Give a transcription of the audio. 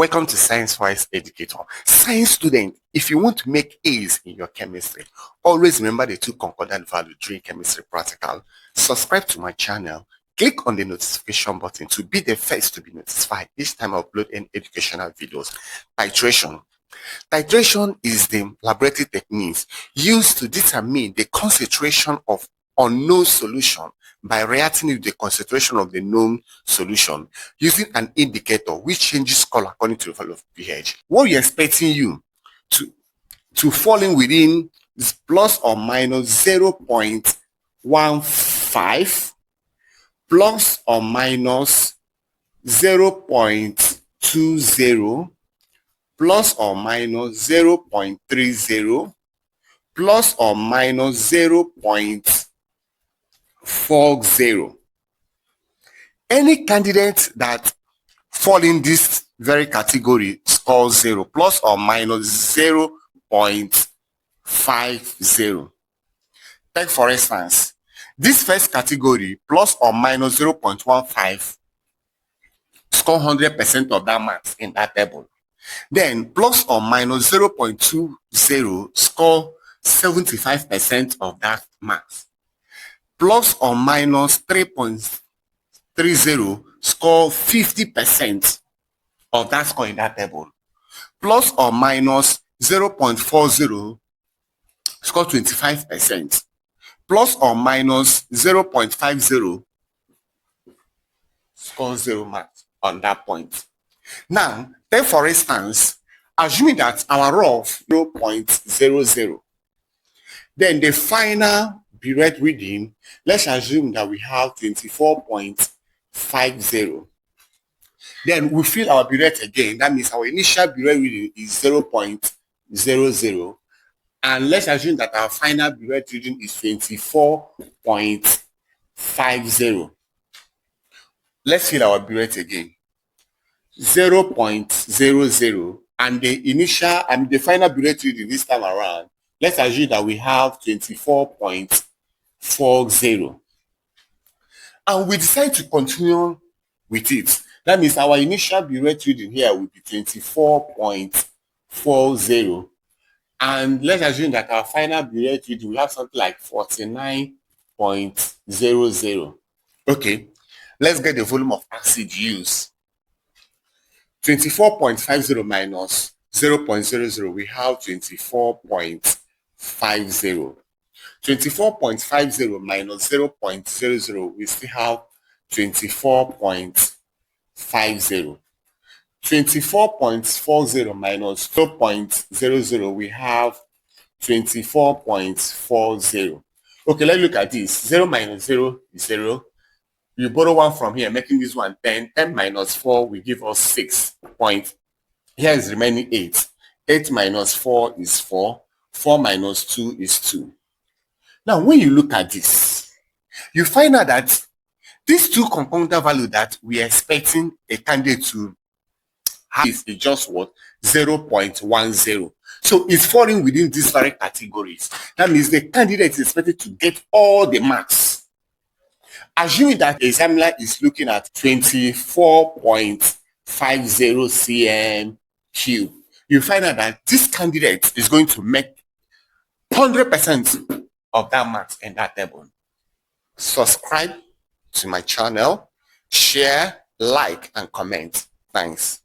Welcome to Science-wise Educator. Science student, if you want to make A's in your chemistry, always remember the two concordant values during chemistry practical. Subscribe to my channel. Click on the notification button to be the first to be notified each time I upload any educational videos. Titration. Titration is the laboratory techniques used to determine the concentration of unknown solution by reacting with the concentration of the known solution using an indicator which changes color according to the value of pH. What we're expecting you to fall in within is plus or minus 0.15 plus or minus 0.20 plus or minus 0.30 plus or minus 0.40. Any candidate that fall in this very category scores 0 plus or minus 0.50. Take for instance, this first category plus or minus 0.15 score 100% of that marks in that table. Then plus or minus 0.20 score 75% of that marks. Plus or minus 3.30 score 50% of that score in that table. Plus or minus 0.40 score 25%. Plus or minus 0.50 score 0 marks on that point. Now, take for instance, assuming that our rough 0.00, then the final burette reading, let's assume that we have 24.50. Then we fill our burette again. That means our initial burette reading is 0.00. And let's assume that our final burette reading is 24.50. Let's fill our burette again. 0.00 and the initial and the final burette reading this time around, let's assume that we have 24.40. And we decide to continue with it. That means our initial burette reading here will be 24.40. And let's assume that our final burette reading will have something like 49.00. Okay, let's get the volume of acid used. 24.50 minus 0.00, we have 24.50. 24.50 minus 0.00, we still have 24.50. 24.40 minus 0.00, we have 24.40. Okay, let's look at this. 0 minus 0 is 0. You borrow 1 from here, making this one 10. 10 minus 4 will give us 6 points. Here is remaining 8. 8 minus 4 is 4. 4 minus 2 is 2. Now, when you look at this, you find out that these two compound value that we are expecting a candidate to have is just what? 0.10. So it's falling within these very categories. That means the candidate is expected to get all the marks. Assuming that the examiner is looking at 24.50 cm cube, you find out that this candidate is going to make 100% of that marks in that table. Subscribe to my channel, share, like, and comment. Thanks.